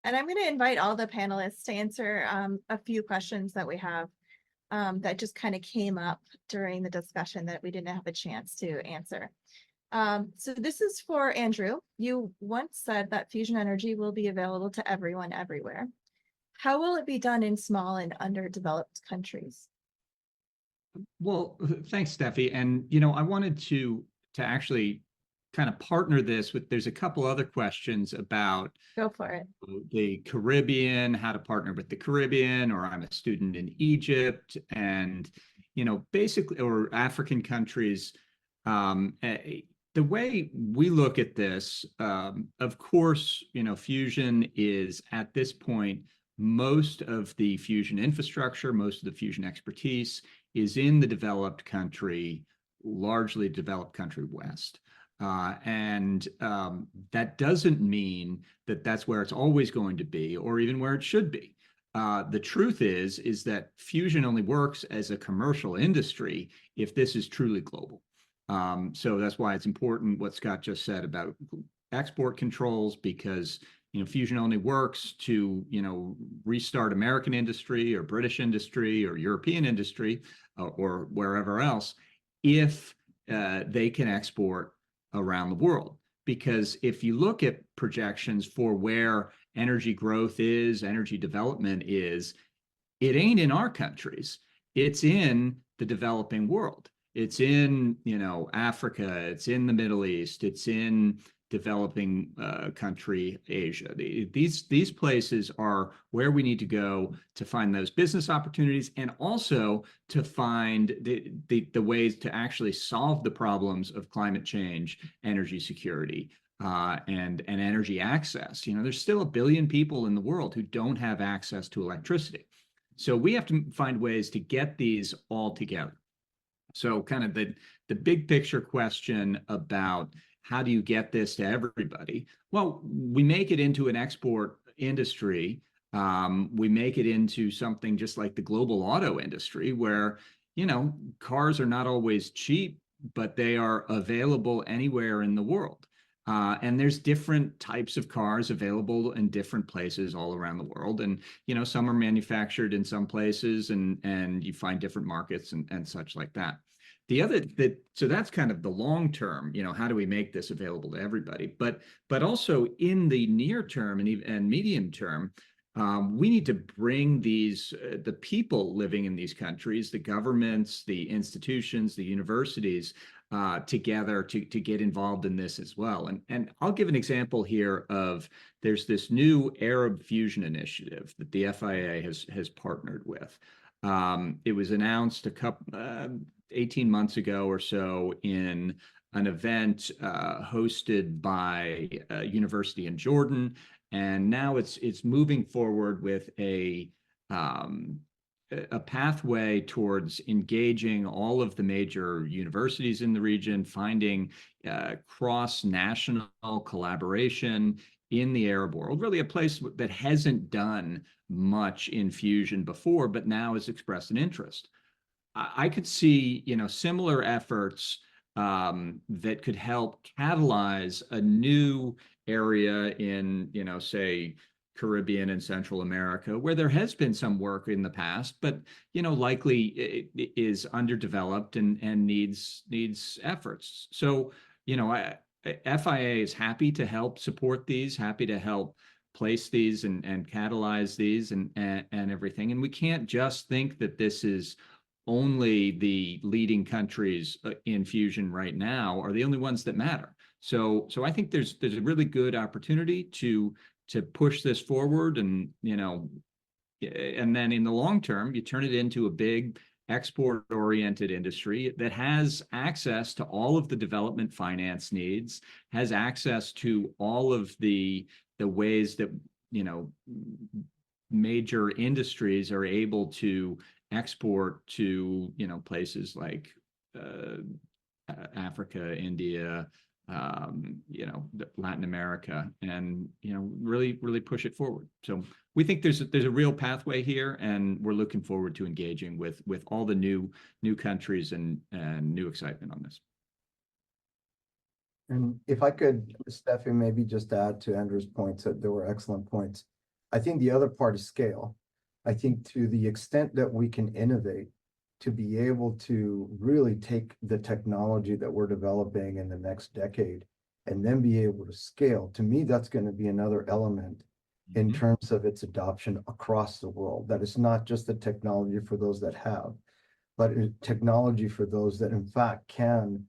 And I'm going to invite all the panelists to answer a few questions that we have that just kind of came up during the discussion that we didn't have a chance to answer. So this is for Andrew. You once said that fusion energy will be available to everyone everywhere. How will it be done in small and underdeveloped countries? Well, thanks, Steffi. And I wanted to actually kind of partner this with, there's a couple other questions about Go for it. the Caribbean, how to partner with the Caribbean, or I'm a student in Egypt, and basically, or African countries. The way we look at this, of course, fusion is at this point, most of the fusion infrastructure, most of the fusion expertise is in the developed country, largely developed country West. And that doesn't mean that that's where it's always going to be, or even where it should be. The truth is that fusion only works as a commercial industry if this is truly global. So that's why it's important what Scott just said about export controls, because fusion only works to restart American industry or British industry or European industry or wherever else if they can export around the world. Because if you look at projections for where energy growth is, energy development is, it ain't in our countries. It's in the developing world. It's in, Africa, it's in the Middle East, it's in developing country Asia. These places are where we need to go to find those business opportunities, and also to find the ways to actually solve the problems of climate change, energy security, and energy access. There's still 1 billion people in the world who don't have access to electricity. So we have to find ways to get these all together. So kind of the big picture question about how do you get this to everybody? Well, we make it into an export industry. We make it into something just like the global auto industry, where, cars are not always cheap, but they are available anywhere in the world. And there's different types of cars available in different places all around the world. And, some are manufactured in some places, and you find different markets and such like that. So that's kind of the long term, how do we make this available to everybody? But also in the near term and medium term, we need to bring the people living in these countries, the governments, the institutions, the universities, together to get involved in this as well. And I'll give an example here of, there's this new Arab Fusion Initiative that the FIA has partnered with. It was announced 18 months ago or so in an event hosted by a university in Jordan, and now it's moving forward with a pathway towards engaging all of the major universities in the region, finding cross-national collaboration in the Arab world, really a place that hasn't done much in fusion before, but now has expressed an interest. I could see, similar efforts that could help catalyze a new area in, say, Caribbean and Central America, where there has been some work in the past, but likely it is underdeveloped and needs efforts. So, FIA is happy to help support these, happy to help place these and catalyze these and everything. And we can't just think that this is only the leading countries in fusion right now are the only ones that matter. So I think there's a really good opportunity to push this forward, and and then in the long term, you turn it into a big export-oriented industry that has access to all of the development finance needs, has access to all of the ways that major industries are able to export to places like Africa, India, Latin America, and really push it forward. So we think there's a real pathway here, and we're looking forward to engaging with all the new countries and new excitement on this. And if I could, Steffi, maybe just add to Andrew's points, that there were excellent points. I think the other part is scale. I think to the extent that we can innovate, to be able to really take the technology that we're developing in the next decade and then be able to scale, to me, that's going to be another element in terms of its adoption across the world. That it's not just the technology for those that have, but technology for those that in fact can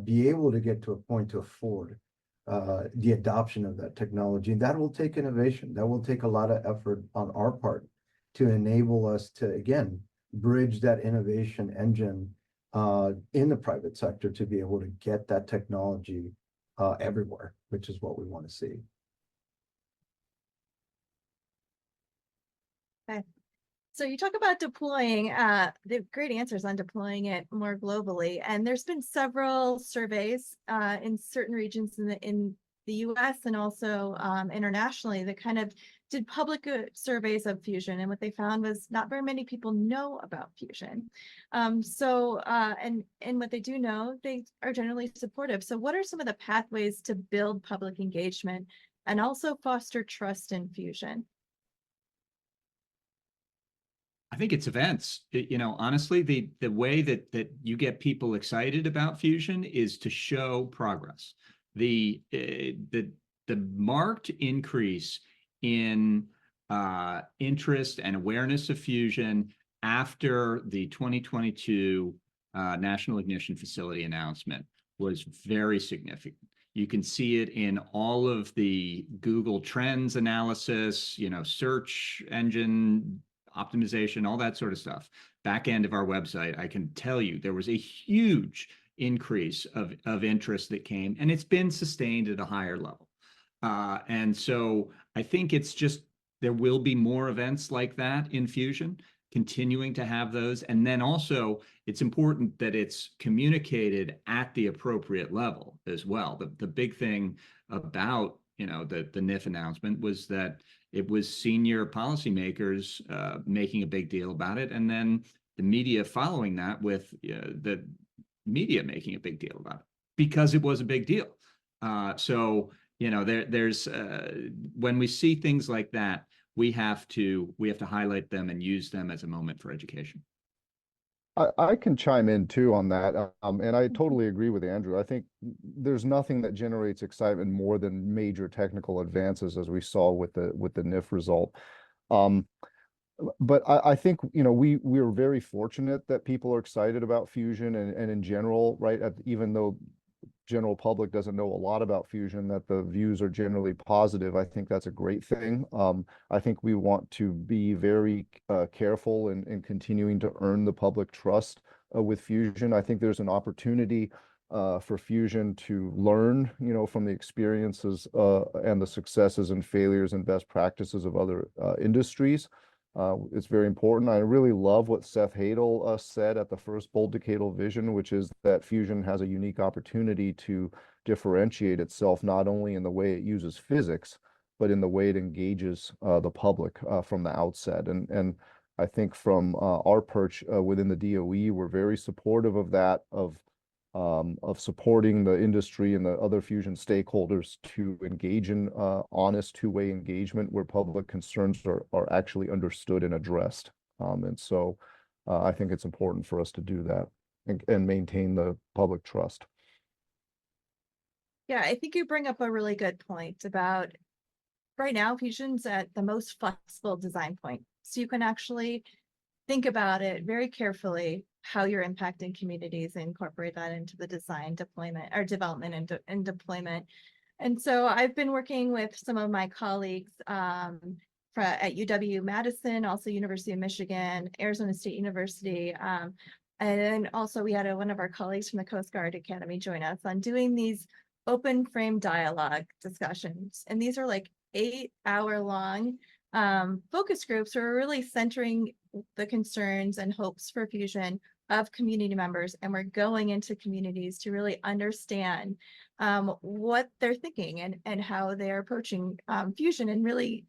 be able to get to a point to afford the adoption of that technology. And that will take innovation. That will take a lot of effort on our part to enable us to, again, bridge that innovation engine in the private sector to be able to get that technology everywhere, which is what we want to see. Okay. So you talk about deploying, the great answers on deploying it more globally. And there's been several surveys in certain regions in the US and also internationally that kind of did public surveys of Fusion. And what they found was not very many people know about Fusion. And what they do know, they are generally supportive. So what are some of the pathways to build public engagement and also foster trust in Fusion? I think it's events. Honestly, the way that you get people excited about Fusion is to show progress. The marked increase in interest and awareness of Fusion after the 2022 National Ignition Facility announcement was very significant. You can see it in all of the Google Trends analysis, search engine optimization, all that sort of stuff. Back end of our website, I can tell you there was a huge increase of interest that came, and it's been sustained at a higher level. And so I think it's just, there will be more events like that in Fusion, continuing to have those. And then also it's important that it's communicated at the appropriate level as well. The big thing about, the NIF announcement was that it was senior policymakers making a big deal about it, and then the media following that with the media making a big deal about it because it was a big deal. So there's when we see things like that, we have to highlight them and use them as a moment for education. I can chime in too on that, and I totally agree with Andrew. I think there's nothing that generates excitement more than major technical advances, as we saw with the NIF result. But I think we're very fortunate that people are excited about Fusion and in general, right? Even though general public doesn't know a lot about Fusion, that the views are generally positive. I think that's a great thing. I think we want to be very careful in continuing to earn the public trust with Fusion. I think there's an opportunity for Fusion to learn, from the experiences and the successes and failures and best practices of other industries. It's very important. I really love what Seth Hadel said at the first Bold Decadal Vision, which is that Fusion has a unique opportunity to differentiate itself not only in the way it uses physics, but in the way it engages the public from the outset. And I think from our perch within the DOE, we're very supportive of that, of supporting the industry and the other Fusion stakeholders to engage in honest two-way engagement where public concerns are actually understood and addressed. And so I think it's important for us to do that and maintain the public trust. Yeah, I think you bring up a really good point about right now, Fusion's at the most flexible design point. So you can actually think about it very carefully, how you're impacting communities, and incorporate that into the design, deployment, or development and deployment. And so I've been working with some of my colleagues at UW-Madison, also University of Michigan, Arizona State University. And then also we had one of our colleagues from the Coast Guard Academy join us on doing these open frame dialogue discussions. And these are like 8-hour long focus groups where we're really centering the concerns and hopes for Fusion of community members, and we're going into communities to really understand what they're thinking and how they're approaching Fusion, and really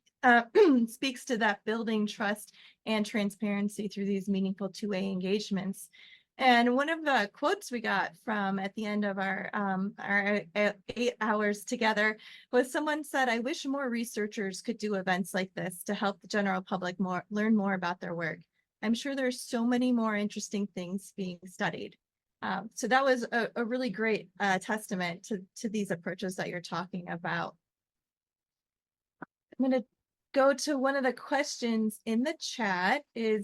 speaks to that building trust and transparency through these meaningful two-way engagements. And one of the quotes we got from at the end of our 8 hours together was someone said, "I wish more researchers could do events like this to help the general public learn more about their work. I'm sure there's so many more interesting things being studied." So that was a really great testament to these approaches that you're talking about. I'm going to go to one of the questions in the chat is,